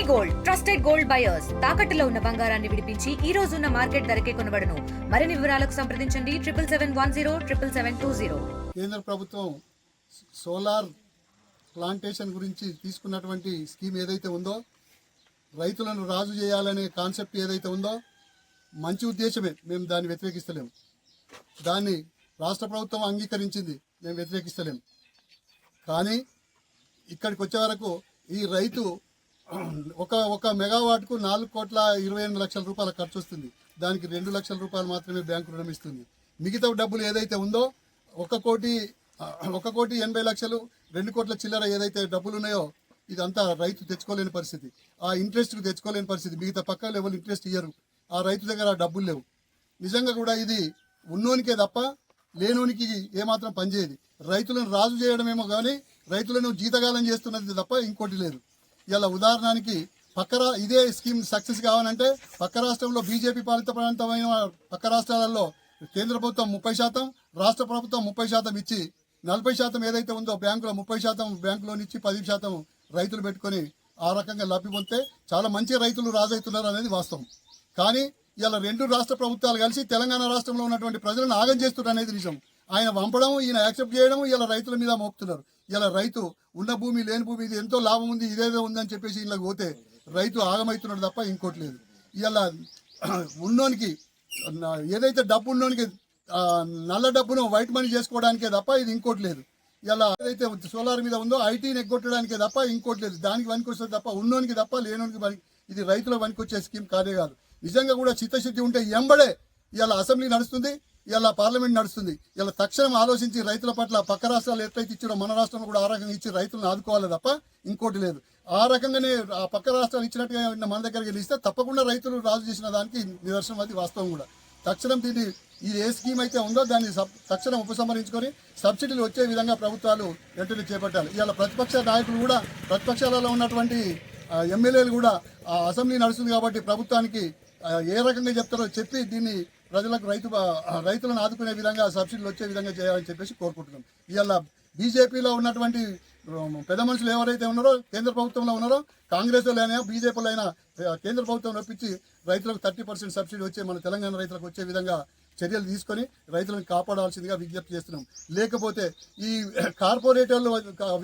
Gold trusted gold buyers తాకట్టులో ఉన్న బంగారాన్ని విడిపించి ఈ రోజు ఉన్న మార్కెట్ ధరకే కొనబడును. మరిన్ని వివరాలకు సంప్రదించండి 7710 కేంద్ర ప్రభుత్వం సోలార్ ప్లాంటేషన్ గురించి తీసుకున్నటువంటి స్కీమ్ ఏదైతే ఉందో, రైతులను రాజు చేయాలనే కాన్సెప్ట్ ఏదైతే ఉందో మంచి ఉద్దేశమే, మేము దాన్ని వ్యతిరేకిస్తలేము. దాన్ని రాష్ట్ర ప్రభుత్వం అంగీకరించింది, మేము వ్యతిరేకిస్తలేము. కానీ ఇక్కడికి వచ్చే వరకు ఈ రైతు ఒక మెగావాట్కు 4,28,00,000 రూపాయల ఖర్చు వస్తుంది. దానికి 2 లక్షల రూపాయలు మాత్రమే బ్యాంకు రుణం ఇస్తుంది. మిగతా డబ్బులు ఏదైతే ఉందో 1,80,00,000 2 కోట్ల చిల్లర ఏదైతే డబ్బులు ఉన్నాయో ఇదంతా రైతు తెచ్చుకోలేని పరిస్థితి. ఆ ఇంట్రెస్ట్కు తెచ్చుకోలేని పరిస్థితి. మిగతా పక్క లెవెల్ ఇంట్రెస్ట్ ఇయ్యరు. ఆ రైతు దగ్గర ఆ డబ్బులు లేవు. నిజంగా కూడా ఇది ఉన్నోనికే తప్ప లేనోనికి ఏమాత్రం పనిచేయదు. రైతులను రాజు చేయడమేమో కానీ రైతులను జీతగాలం చేస్తున్నది తప్ప ఇంకోటి లేదు. ఇలా ఉదాహరణకి ఇదే స్కీమ్ సక్సెస్ కావాలంటే పక్క రాష్ట్రంలో బీజేపీ పాలిత ప్రాంతమైన పక్క రాష్ట్రాలలో కేంద్ర ప్రభుత్వం 30%, రాష్ట్ర ప్రభుత్వం 30% ఇచ్చి 40% ఏదైతే ఉందో బ్యాంకులో 30% బ్యాంకులోని ఇచ్చి 10% రైతులు పెట్టుకొని ఆ రకంగా లబ్ధి పొందితే చాలా మంచి రైతులు రాజవుతున్నారు అనేది వాస్తవం. కానీ ఇలా 2 రాష్ట్ర ప్రభుత్వాలు కలిసి తెలంగాణ రాష్ట్రంలో ఉన్నటువంటి ప్రజలను ఆగం చేస్తున్నారు అనేది నిజం. ఆయన పంపడం, ఈయన యాక్సెప్ట్ చేయడం, ఇలా రైతుల మీద మోపుతున్నారు. ఇలా రైతు ఉన్న భూమి లేని భూమి ఇది ఎంతో లాభం ఉంది, ఇదేదో ఉందని చెప్పేసి ఇళ్ళకి పోతే రైతు ఆగమవుతున్నాడు తప్ప ఇంకోటి లేదు. ఇలా ఉన్నోనికి ఏదైతే డబ్బు ఉన్నోనికి నల్ల డబ్బును వైట్ మనీ చేసుకోవడానికే తప్ప ఇది ఇంకోటి లేదు. ఇలా ఏదైతే సోలార్ మీద ఉందో ఐటీని ఎగ్గొట్టడానికే తప్ప ఇంకోటి లేదు. దానికి పనికి వస్తుంది తప్ప ఉన్నోనికి తప్ప లేనోనికి ఇది రైతుల పనికి వచ్చే స్కీమ్ కాదే కాదు. నిజంగా కూడా చిత్తశుద్ధి ఉంటే ఎంబడే ఇలా అసెంబ్లీ నడుస్తుంది, ఇలా పార్లమెంట్ నడుస్తుంది. ఇలా తక్షణం ఆలోచించి రైతుల పట్ల పక్క రాష్ట్రాలు ఎట్లయితే ఇచ్చారో మన రాష్ట్రంలో కూడా ఆ రకంగా ఇచ్చి రైతులను ఆదుకోవాలి తప్ప ఇంకోటి లేదు. ఆ రకంగానే ఆ పక్క రాష్ట్రాలు ఇచ్చినట్టుగా మన దగ్గరికి ఇస్తే తప్పకుండా రైతులు రాజు చేసిన దానికి నిదర్శనం, అది వాస్తవం కూడా. తక్షణం ఇది ఏ స్కీమ్ అయితే ఉందో దాన్ని తక్షణం ఉపసంహరించుకొని సబ్సిడీలు వచ్చే విధంగా ప్రభుత్వాలు వెంటనే చేపట్టాలి. ఇలా ప్రతిపక్ష నాయకులు కూడా, ప్రతిపక్షాలలో ఉన్నటువంటి ఎమ్మెల్యేలు కూడా ఆ అసెంబ్లీ నడుస్తుంది కాబట్టి ప్రభుత్వానికి ఏ రకంగా చెప్తారో చెప్పి దీన్ని ప్రజలకు రైతులను ఆదుకునే విధంగా సబ్సిడీలు వచ్చే విధంగా చేయాలని చెప్పేసి కోరుకుంటున్నాం. ఇవాళ బీజేపీలో ఉన్నటువంటి పెద్ద మనుషులు ఎవరైతే ఉన్నారో, కేంద్ర ప్రభుత్వంలో ఉన్నారో, కాంగ్రెస్లో అయినా బీజేపీలో అయినా కేంద్ర ప్రభుత్వం రప్పించి రైతులకు 30% సబ్సిడీ వచ్చే మన తెలంగాణ రైతులకు వచ్చే విధంగా చర్యలు తీసుకొని రైతులను కాపాడాల్సిందిగా విజ్ఞప్తి చేస్తున్నాం. లేకపోతే ఈ కార్పొరేటర్లు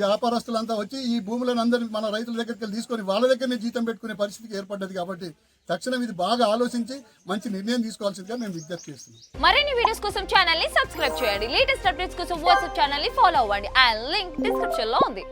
వ్యాపారస్తులంతా వచ్చి ఈ భూములను అందరినీ మన రైతుల దగ్గరికి తీసుకొని వాళ్ళ దగ్గరనే జీతం పెట్టుకునే పరిస్థితికి ఏర్పడ్డది. కాబట్టి తక్షణం ఇది బాగా ఆలోచించి మంచి నిర్ణయం తీసుకోవాల్సిందిగా మేము విజ్ఞప్తి చేస్తున్నాం. మరిన్ని వీడియోస్ కోసం ఛానల్ ని సబ్స్క్రైబ్ చేయండి. లేటెస్ట్ అప్డేట్స్ కోసం వాట్సాప్ ఛానల్ ని ఫాలో అవ్వండి. ఆ లింక్ డిస్క్రిప్షన్ లో ఉంది.